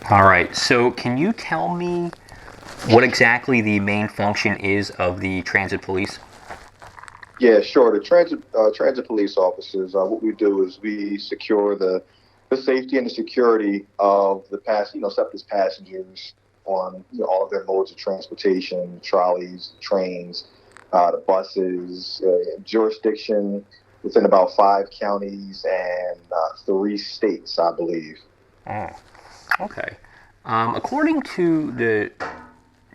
All right. So can you tell me what exactly the main function is of the transit police? Yeah, sure. The transit police officers, what we do is we secure the safety and the security of SEPTA's passengers on all of their modes of transportation, trolleys, trains, the buses, jurisdiction within about 5 counties and 3 states, I believe. Oh, okay. According to the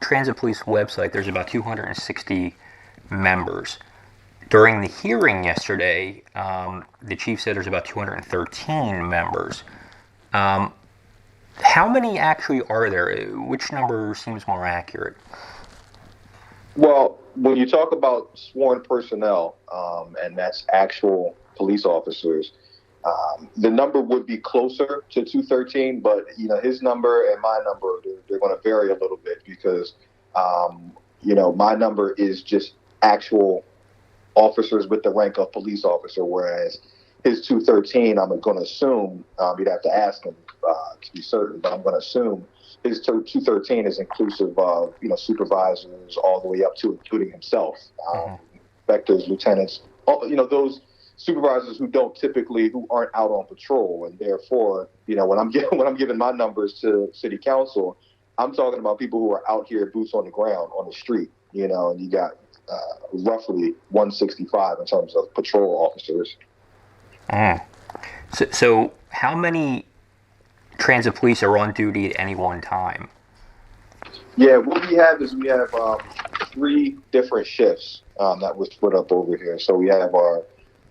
transit police website, there's about 260 members. During the hearing yesterday, the chief said there's about 213 members. How many actually are there? Which number seems more accurate? Well, when you talk about sworn personnel, and that's actual police officers, the number would be closer to 213, but his number and my number, they're going to vary a little bit because my number is just actual officers with the rank of police officer, whereas his 213, I'm going to assume, you'd have to ask him to be certain, but I'm going to assume his 213 is inclusive of supervisors all the way up to including himself, inspectors, lieutenants, those supervisors who aren't out on patrol, and therefore when I'm giving my numbers to city council, I'm talking about people who are out here boots on the ground on the street, and you got roughly 165 in terms of patrol officers. So how many transit police are on duty at any one time? Yeah, what we have is 3 different shifts that were split up over here. So we have our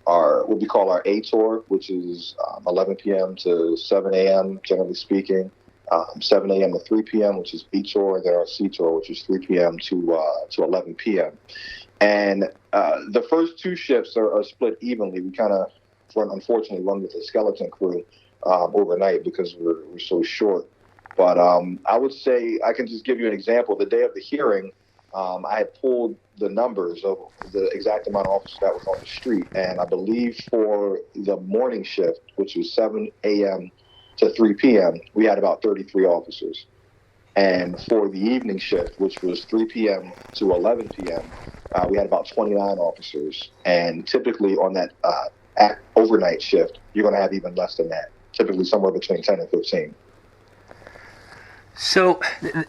what we call our A tour, which is 11 p.m. to 7 a.m. generally speaking, 7 a.m. to 3 p.m., which is B tour, and then our C tour, which is 3 p.m. to 11 p.m. And the first 2 shifts are split evenly. We kind of, unfortunately, run with a skeleton crew overnight because we're so short. But I would say, I can just give you an example. The day of the hearing, I had pulled the numbers of the exact amount of officers that was on the street. And I believe for the morning shift, which was 7 a.m. to 3 p.m., we had about 33 officers. And for the evening shift, which was 3 p.m. to 11 p.m., we had about 29 officers. And typically on that overnight shift, you're going to have even less than that, typically somewhere between 10 and 15. So,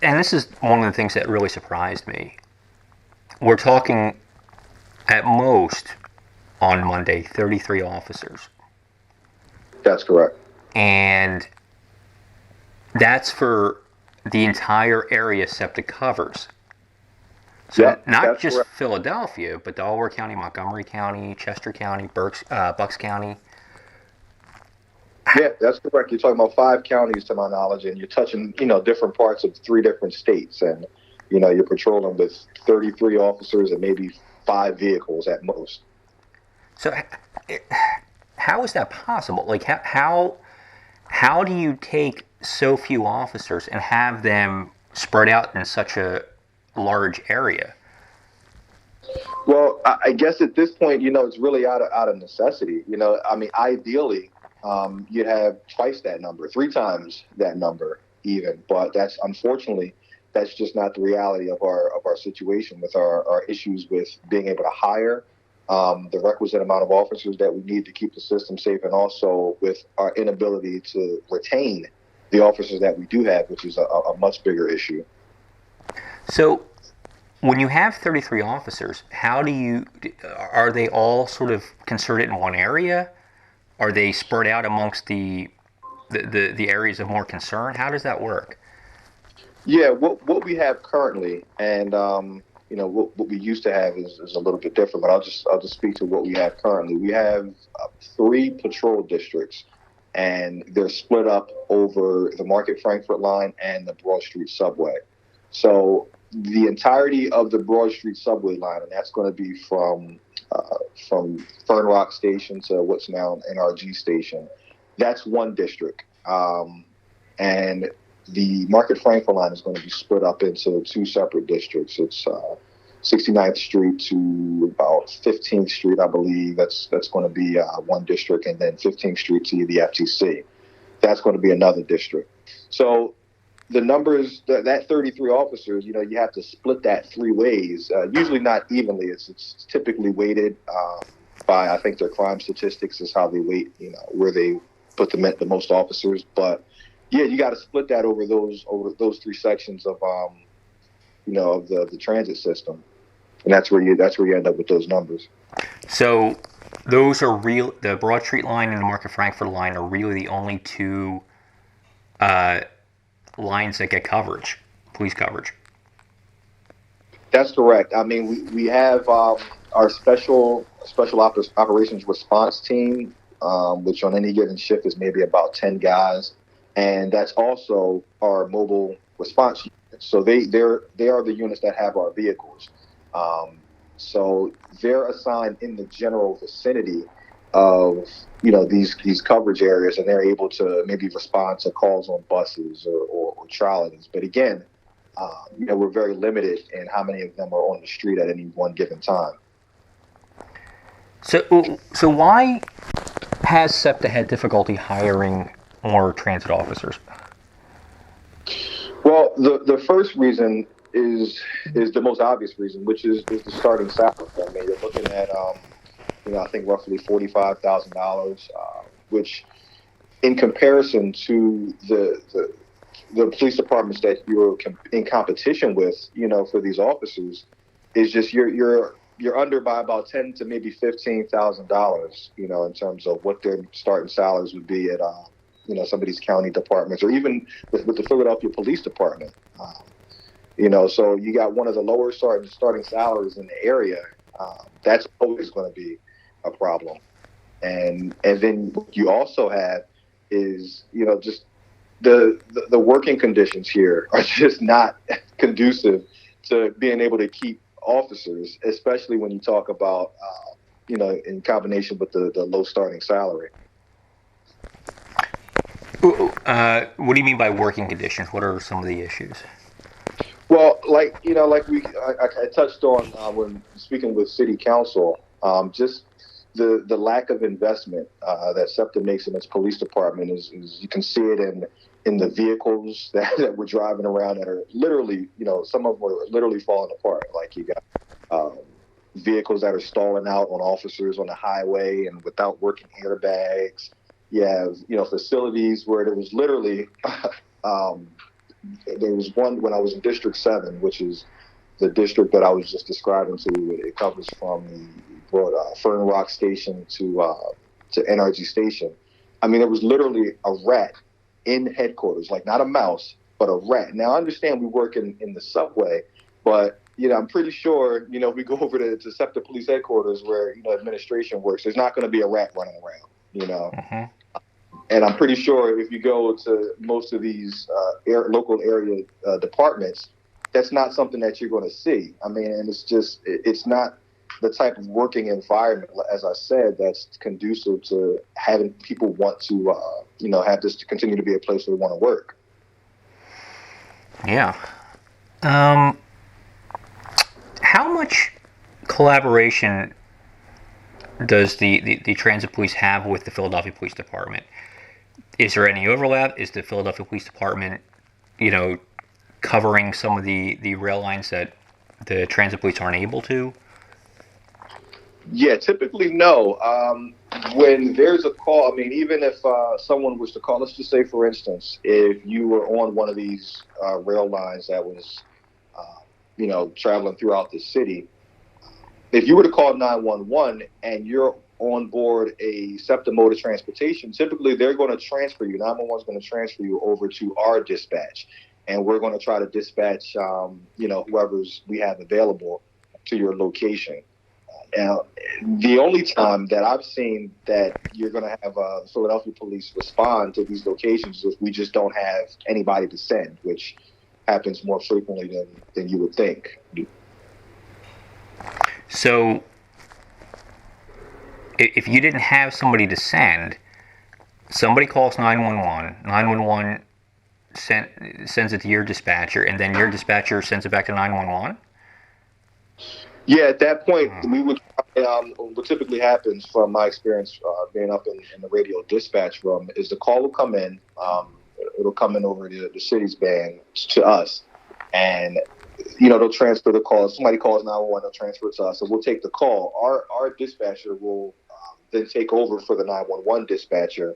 and this is one of the things that really surprised me. We're talking at most on Monday, 33 officers. That's correct. And that's for the entire area SEPTA covers. So not just correct. Philadelphia, but Delaware County, Montgomery County, Chester County, Bucks County. Yeah, that's correct. You're talking about 5 counties, to my knowledge, and you're touching, different parts of 3 different states, and you're patrolling with 33 officers and maybe 5 vehicles at most. So, how is that possible? Like, how do you take so few officers and have them spread out in such a large area? Well, I guess at this point, it's really out of necessity. Ideally, you'd have twice that number, 3 times that number even, but that's just not the reality of our situation with our issues with being able to hire the requisite amount of officers that we need to keep the system safe, and also with our inability to retain the officers that we do have, which is a much bigger issue. So when you have 33 officers, are they all sort of concerted in one area? Are they spread out amongst the areas of more concern? How does that work? Yeah, what we have currently, and what we used to have is a little bit different. But I'll just speak to what we have currently. We have 3 patrol districts, and they're split up over the Market Frankfurt line and the Broad Street subway. So the entirety of the Broad Street subway line, and that's going to be from Fern Rock Station to what's now NRG Station, that's one district. And the Market Frankfurt line is going to be split up into 2 separate districts. It's 69th Street to about 15th Street, I believe. That's going to be one district, and then 15th Street to the FTC. That's going to be another district. So the numbers, that 33 officers, you have to split that three ways. Usually not evenly. It's typically weighted by, I think, their crime statistics is how they weight, where they put the most officers. But yeah, you got to split that over those three sections of of the transit system, and that's where you end up with those numbers. So those are real. The Broad Street line and the Market Frankfurt line are really the only two lines that get coverage, police coverage. That's correct. I mean, we have our special operations response team, which on any given shift is maybe about 10 guys, and that's also our mobile response unit. So they are the units that have our vehicles. So they're assigned in the general vicinity of these coverage areas, and they're able to maybe respond to calls on buses or trolleys. But again, we're very limited in how many of them are on the street at any one given time. So why has SEPTA had difficulty hiring more transit officers? Well, the first reason is the most obvious reason, which is the starting salary. I mean, you're looking at I think roughly $45,000, which in comparison to the police departments that you're in competition with, for these officers, is just you're under by about $10,000 to maybe $15,000, in terms of what their starting salaries would be at some of these county departments, or even with the Philadelphia Police Department. So you got one of the lower starting salaries in the area. That's always going to be a problem. And then what you also have is, just the working conditions here are just not conducive to being able to keep officers, especially when you talk about, in combination with the low starting salary. What do you mean by working conditions? What are some of the issues? Well, I touched on when speaking with City Council, just the lack of investment that SEPTA makes in its police department is you can see it in the vehicles that we're driving around that are literally, some of them are literally falling apart. Like you got vehicles that are stalling out on officers on the highway and without working airbags. You have, facilities where there was literally, there was one when I was in District 7, which is the district that I was just describing to you. It covers from the Fern Rock Station to NRG Station. I mean, it was literally a rat in headquarters, like not a mouse, but a rat. Now, I understand we work in the subway, but, I'm pretty sure, if we go over to SEPTA Police Headquarters where, administration works, there's not going to be a rat running around, Mm-hmm. And I'm pretty sure if you go to most of these local area departments, that's not something that you're going to see. I mean, and it's not the type of working environment, as I said, that's conducive to having people want to, have this to continue to be a place where they want to work. Yeah. How much collaboration does the transit police have with the Philadelphia Police Department? Is there any overlap? Is the Philadelphia Police Department, covering some of the rail lines that the transit police aren't able to? Yeah, typically no. When there's a call, I mean, even if someone was to call, let's just say, for instance, if you were on one of these rail lines that was, traveling throughout the city, if you were to call 911 and you're on board a SEPTA mode of transportation, typically they're going to transfer you. 911 is going to transfer you over to our dispatch, and we're going to try to dispatch, whoever's we have available to your location. Now, the only time that I've seen that you're going to have Philadelphia police respond to these locations is if we just don't have anybody to send, which happens more frequently than you would think. So, if you didn't have somebody to send, somebody calls 911, 911 sends it to your dispatcher, and then your dispatcher sends it back to 911? Yeah, at that point, we would. What typically happens, from my experience being up in the radio dispatch room, is the call will come in. it'll come in over the city's band to us, and they'll transfer the call. Somebody calls 911, they'll transfer it to us, and we'll take the call. Our dispatcher will then take over for the 911 dispatcher.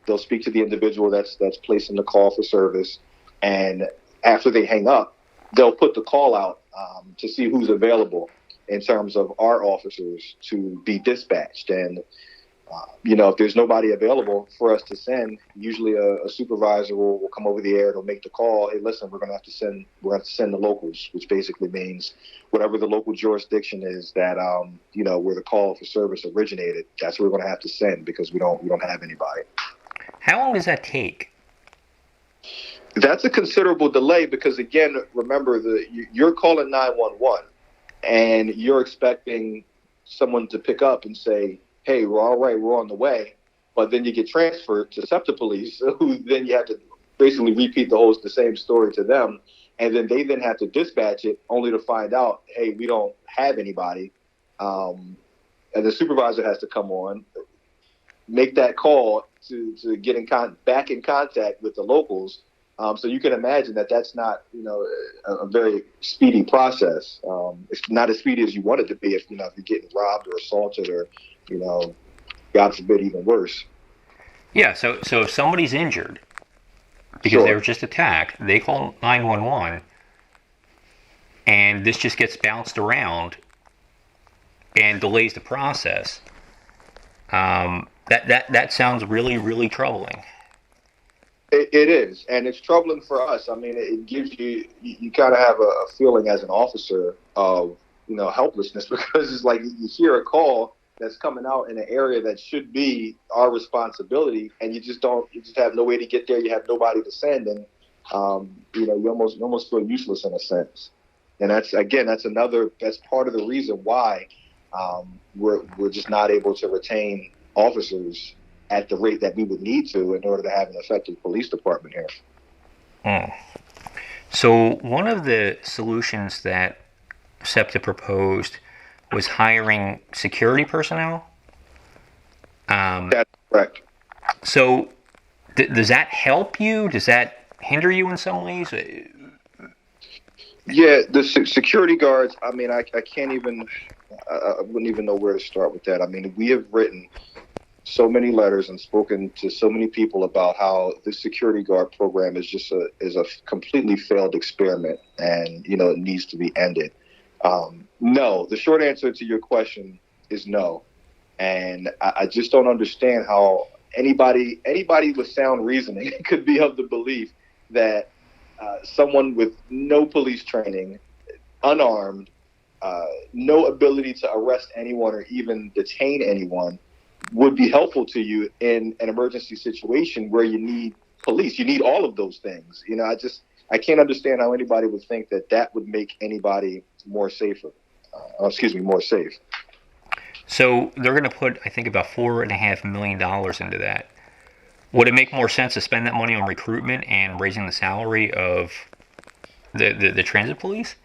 They'll speak to the individual that's placing the call for service, and after they hang up, they'll put the call out to see who's available in terms of our officers to be dispatched. And if there's nobody available for us to send, usually a supervisor will come over the air. They'll make the call. Hey, listen, we're going to have to send the locals, which basically means whatever the local jurisdiction is that where the call for service originated. That's where we're going to have to send because we don't have anybody. How long does that take? That's a considerable delay because, again, remember you're calling 911 and you're expecting someone to pick up and say, hey, we're all right, we're on the way. But then you get transferred to SEPTA police, who then you have to basically repeat the same story to them. And then they then have to dispatch it only to find out, hey, we don't have anybody. And the supervisor has to come on, make that call to get back in contact with the locals. So you can imagine that's not, a very speedy process. It's not as speedy as you want it to be if you're getting robbed or assaulted or, God forbid, even worse. Yeah, so if somebody's injured because they were just attacked, they call 911, and this just gets bounced around and delays the process. That sounds really, really troubling. It is, and it's troubling for us. I mean, it gives you kind of have a feeling as an officer of helplessness because it's like you hear a call that's coming out in an area that should be our responsibility, and you just have no way to get there. You have nobody to send, and you almost feel useless in a sense. And that's part of the reason why we're just not able to retain officers at the rate that we would need to in order to have an effective police department here. So one of the solutions that SEPTA proposed was hiring security personnel. That's correct. So does that help you? Does that hinder you in some ways? Yeah, the security guards, I mean, I can't even, I wouldn't even know where to start with that. I mean, we have written so many letters and spoken to so many people about how this security guard program is just a completely failed experiment, and it needs to be ended. No, the short answer to your question is no, and I just don't understand how anybody with sound reasoning could be of the belief that someone with no police training, unarmed, no ability to arrest anyone or even detain anyone would be helpful to you in an emergency situation where you need police. You need all of those things. I can't understand how anybody would think that would make anybody more safe. So they're going to put, I think, about $4.5 million into that. Would it make more sense to spend that money on recruitment and raising the salary of the transit police?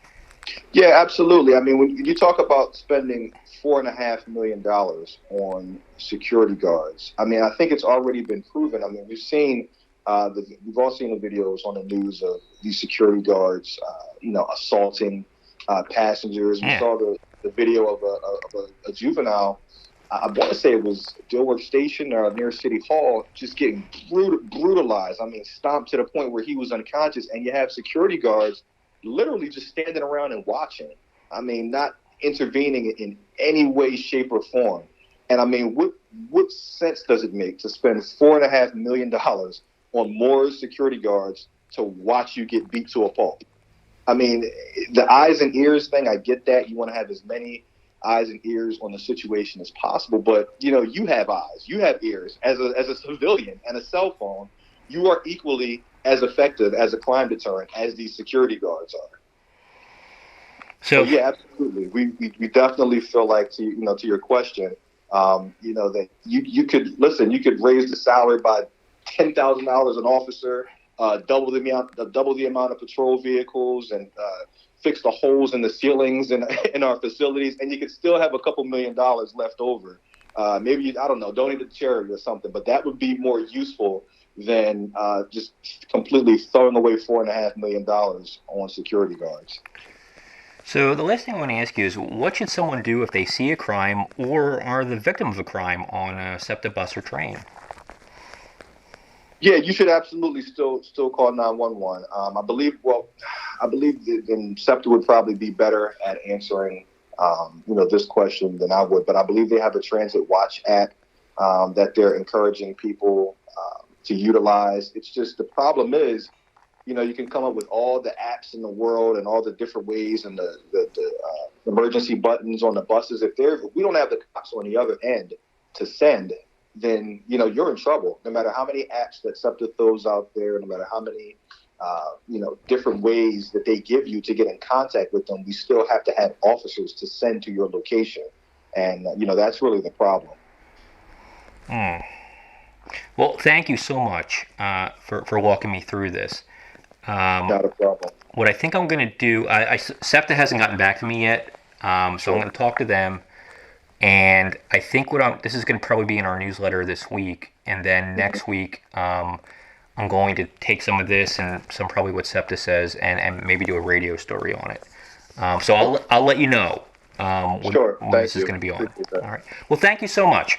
Yeah, absolutely. I mean, when you talk about spending $4.5 million on security guards, I mean, I think it's already been proven. I mean, we've all seen the videos on the news of these security guards, assaulting passengers. We saw the video of a juvenile. I want to say it was Dilworth Station near City Hall, just getting brutalized. I mean, stomped to the point where he was unconscious, and you have security guards literally just standing around and watching. I mean, not intervening in any way, shape, or form. And I mean, what sense does it make to spend $4.5 million on more security guards to watch you get beat to a pulp? I mean, the eyes and ears thing, I get that. You want to have as many eyes and ears on the situation as possible, but you have eyes, you have ears. As a civilian and a cell phone, you are equally as effective as a crime deterrent as these security guards are. So yeah, absolutely. We definitely feel like, to your question, that you could raise the salary by $10,000 an officer, double the amount of patrol vehicles, and fix the holes in the ceilings in our facilities, and you could still have a couple $1 million left over. Maybe, I don't know, donate to charity or something, but that would be more useful than just completely throwing away $4.5 million on security guards. So the last thing I want to ask you is, what should someone do if they see a crime or are the victim of a crime on a SEPTA bus or train? Yeah, you should absolutely still call 911. I believe that SEPTA would probably be better at answering this question than I would. But I believe they have a Transit Watch app that they're encouraging people to utilize. It's just the problem is, you can come up with all the apps in the world and all the different ways and the emergency buttons on the buses. If we don't have the cops on the other end to send, then you're in trouble. No matter how many apps that SEPTA throws out there, no matter how many different ways that they give you to get in contact with them, we still have to have officers to send to your location, and that's really the problem. Well, thank you so much for walking me through this. Not a problem. What I think I'm going to do, SEPTA hasn't gotten back to me yet, so I'm going to talk to them. And I think this is going to probably be in our newsletter this week, and then next week I'm going to take some of this and some probably what SEPTA says, and maybe do a radio story on it. So I'll let you know when this is going to be on. All right. Well, thank you so much.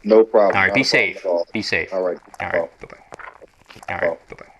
No problem. All right. Be safe. Be safe. All right. All right. Bye bye. All right. Bye bye.